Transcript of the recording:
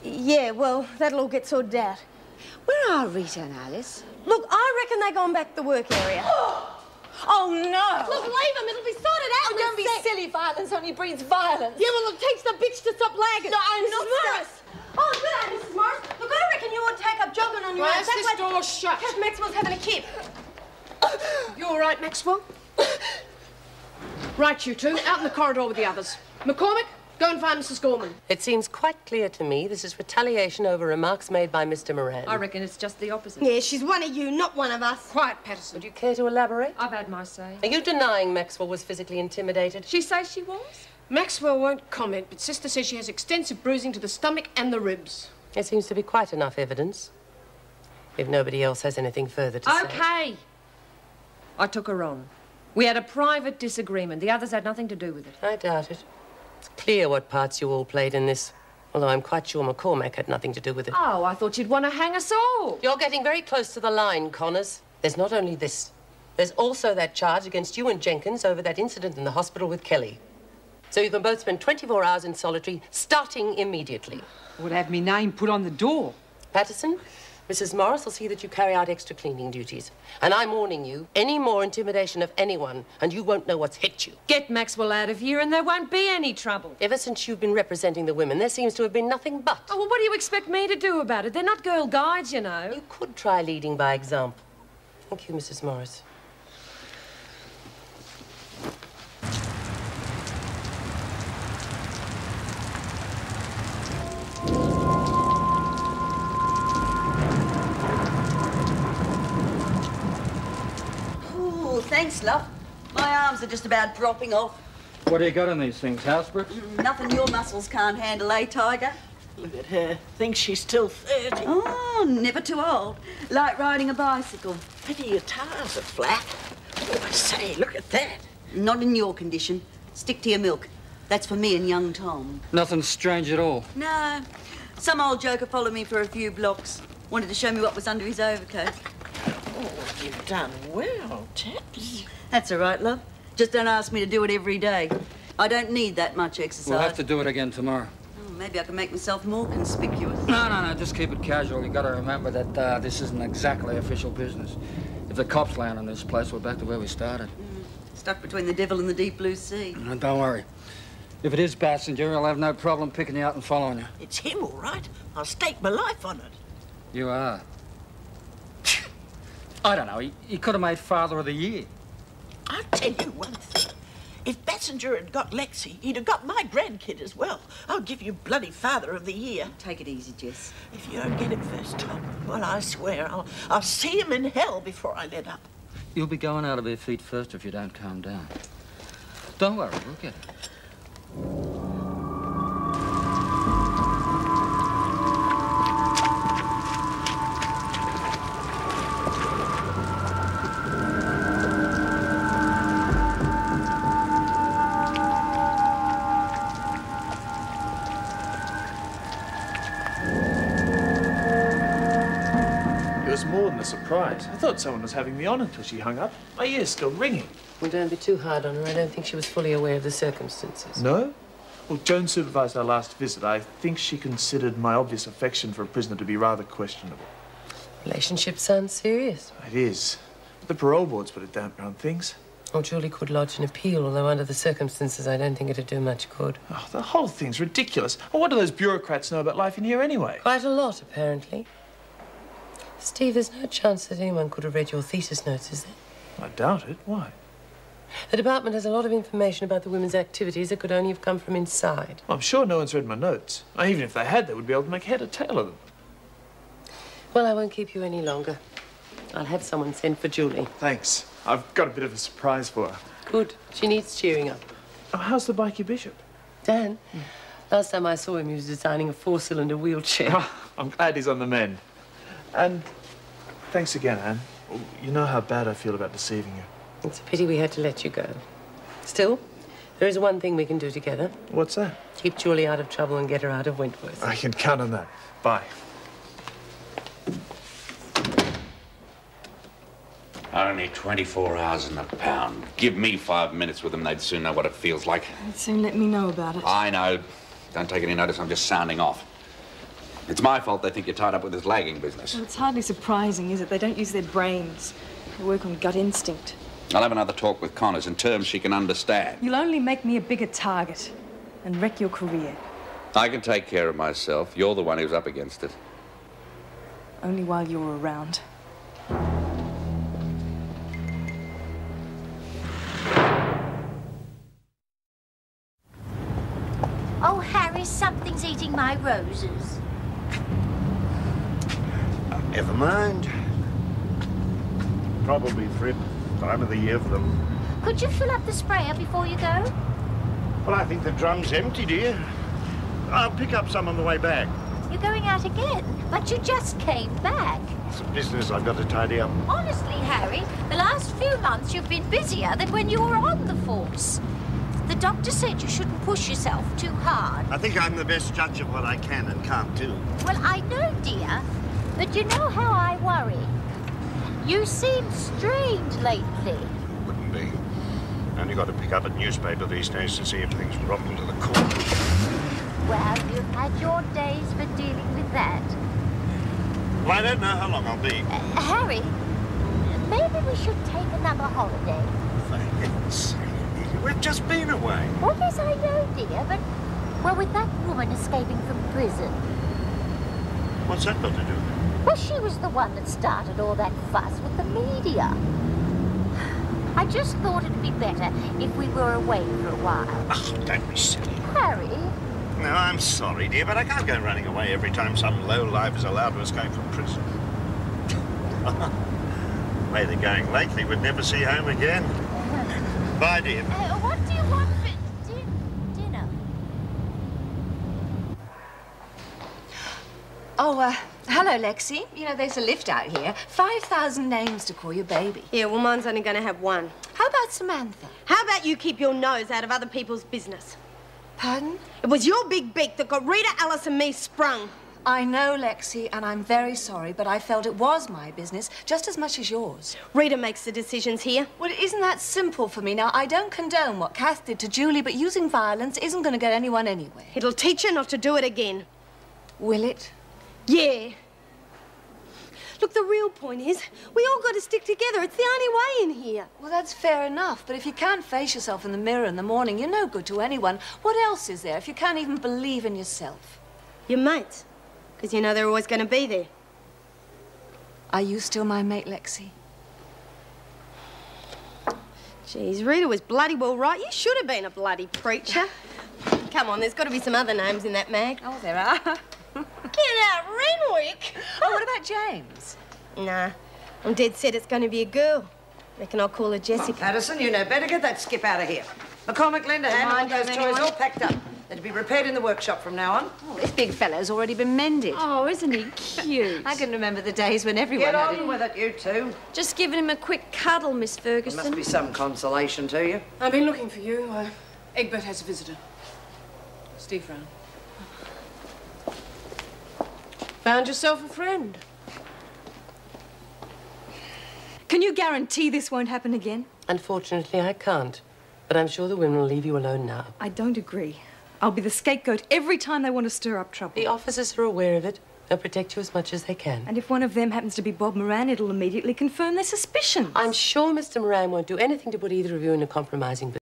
Yeah, well, that'll all get sorted out. Where are Rita and Alice? Look, I reckon they're going back to the work area. Oh, no. Look, leave them. It'll be sorted out. Oh, don't be silly. Violence only breeds violence. Yeah, well, it takes the bitch to stop lagging. No, I'm Mrs. not Morris. Oh, good day, Mrs. Morris. Look, I reckon you ought to take up jogging on your own. Why is this door shut? Because Maxwell's having a kip. You all right, Maxwell? Right, you two. Out in the corridor with the others. McCormick, go and find Mrs. Gorman. It seems quite clear to me this is retaliation over remarks made by Mr. Moran. I reckon it's just the opposite. Yeah, she's one of you, not one of us. Quiet, Patterson. Would you care to elaborate? I've had my say. Are you denying Maxwell was physically intimidated? She says she was? Maxwell won't comment, but Sister says she has extensive bruising to the stomach and the ribs. There seems to be quite enough evidence. If nobody else has anything further to say. Okay. I took her on. We had a private disagreement. The others had nothing to do with it. I doubt it. It's clear what parts you all played in this. Although I'm quite sure McCormack had nothing to do with it. Oh, I thought you'd want to hang us all. You're getting very close to the line, Connors. There's not only this. There's also that charge against you and Jenkins over that incident in the hospital with Kelly. So you can both spend 24 hours in solitary, starting immediately. Would have me name put on the door. Patterson, Mrs. Morris will see that you carry out extra cleaning duties. And I'm warning you, any more intimidation of anyone, and you won't know what's hit you. Get Maxwell out of here and there won't be any trouble. Ever since you've been representing the women, there seems to have been nothing but. Oh, well, what do you expect me to do about it? They're not girl guides, you know. You could try leading by example. Thank you, Mrs. Morris. Thanks, love. My arms are just about dropping off. What do you got in these things, Housebrook? Nothing your muscles can't handle, eh, Tiger? Look at her. Thinks she's still 30. Oh, never too old. Like riding a bicycle. Pity your tires are flat. Oh, I say, look at that. Not in your condition. Stick to your milk. That's for me and young Tom. Nothing strange at all. No. Some old joker followed me for a few blocks. Wanted to show me what was under his overcoat. Oh, you've done well, Taps. That's all right, love. Just don't ask me to do it every day. I don't need that much exercise. We'll have to do it again tomorrow. Oh, maybe I can make myself more conspicuous. No, just keep it casual. You gotta remember that this isn't exactly official business. If the cops land on this place, we're back to where we started. Stuck between the devil and the deep blue sea. No, don't worry. If it is Bassinger, I'll have no problem picking you out and following you. It's him, all right. I'll stake my life on it. You are. I don't know. He could have made Father of the Year. I'll tell you one thing. If Bassinger had got Lexi, he'd have got my grandkid as well. I'll give you bloody Father of the Year. Take it easy, Jess. If you don't get him first, Tom, well, I swear I'll see him in hell before I let up. You'll be going out of their feet first if you don't calm down. Don't worry, we'll get it. More than a surprise. I thought someone was having me on until she hung up. My ear's still ringing. Well, don't be too hard on her. I don't think she was fully aware of the circumstances. No? Well, Joan supervised our last visit. I think she considered my obvious affection for a prisoner to be rather questionable. Relationship sounds serious. It is. The parole board's put a damper on things. Oh, Julie could lodge an appeal, although under the circumstances, I don't think it'd do much good. Oh, the whole thing's ridiculous. Well, what do those bureaucrats know about life in here anyway? Quite a lot, apparently. Steve, there's no chance that anyone could have read your thesis notes, is there? I doubt it. Why? The department has a lot of information about the women's activities that could only have come from inside. Well, I'm sure no one's read my notes. Even if they had, they would be able to make head or tail of them. Well, I won't keep you any longer. I'll have someone send for Julie. Thanks. I've got a bit of a surprise for her. Good. She needs cheering up. Oh, how's the Bikie Bishop? Dan? Last time I saw him, he was designing a 4-cylinder wheelchair. Oh, I'm glad he's on the mend. And thanks again, Anne. You know how bad I feel about deceiving you. It's a pity we had to let you go. Still, there is one thing we can do together. What's that? Keep Julie out of trouble and get her out of Wentworth. I can count on that. Bye. Only 24 hours in the pound. Give me 5 minutes with them, they'd soon know what it feels like. They'd soon let me know about it. I know. Don't take any notice, I'm just sounding off. It's my fault they think you're tied up with this lagging business. Well, it's hardly surprising, is it? They don't use their brains. They work on gut instinct. I'll have another talk with Connors in terms she can understand. You'll only make me a bigger target and wreck your career. I can take care of myself. You're the one who's up against it. Only while you're around. Oh, Harry, something's eating my roses. Never mind. Probably thrip. Time of the year for them. Could you fill up the sprayer before you go? Well, I think the drum's empty, dear. I'll pick up some on the way back. You're going out again, but you just came back. It's a business I've got to tidy up. Honestly, Harry, the last few months you've been busier than when you were on the force. The doctor said you shouldn't push yourself too hard. I think I'm the best judge of what I can and can't do. Well, I know, dear, but you know how I worry. You seem strange lately. Wouldn't be. Only got to pick up a newspaper these days to see if things rotten to the core. Well, you've had your days for dealing with that. Well, I don't know how long I'll be. Harry, maybe we should take another holiday. For heaven's sake, we've just been away. Well, yes, I know, dear, but... Well, with that woman escaping from prison... What's that got to do with it? Well, she was the one that started all that fuss with the media. I just thought it'd be better if we were away for a while. Oh, don't be silly. Harry? No, I'm sorry, dear, but I can't go running away every time some lowlife is allowed to escape from prison. The way they're going lately, we'd never see home again. Bye, dear. What do you want for dinner? Oh, hello, Lexi. You know, there's a lift out here. 5,000 names to call your baby. Yeah, well, mine's only going to have one. How about Samantha? How about you keep your nose out of other people's business? Pardon? It was your big beak that got Rita, Alice and me sprung. I know, Lexi, and I'm very sorry, but I felt it was my business just as much as yours. Rita makes the decisions here. Well, it isn't that simple for me. Now, I don't condone what Kath did to Julie, but using violence isn't going to get anyone anywhere. It'll teach her not to do it again. Will it? Yeah. Look, the real point is, we all got to stick together. It's the only way in here. Well, that's fair enough, but if you can't face yourself in the mirror in the morning, you're no good to anyone. What else is there if you can't even believe in yourself? Your mates. Because you know they're always going to be there. Are you still my mate, Lexi? Geez, Rita was bloody well right. You should have been a bloody preacher. Come on, there's got to be some other names in that mag. Oh, there are. Get out, Renwick! Oh, what about James? Nah, I'm dead set it's going to be a girl. Reckon I'll call her Jessica. Addison, you know better. Get that skip out of here. McCormick, lend a hand. I want those toys all packed up. They're to be repaired in the workshop from now on. Oh, this big fellow's already been mended. Oh, isn't he cute? I can remember the days when everyone Get had on with it, you two. Just giving him a quick cuddle, Miss There Ferguson. must be some consolation to you. I've been looking for you. Egbert has a visitor. Steve round. Found yourself a friend. Can you guarantee this won't happen again? Unfortunately, I can't. But I'm sure the women will leave you alone now. I don't agree. I'll be the scapegoat every time they want to stir up trouble. The officers are aware of it. They'll protect you as much as they can. And if one of them happens to be Bob Moran, it'll immediately confirm their suspicions. I'm sure Mr. Moran won't do anything to put either of you in a compromising position.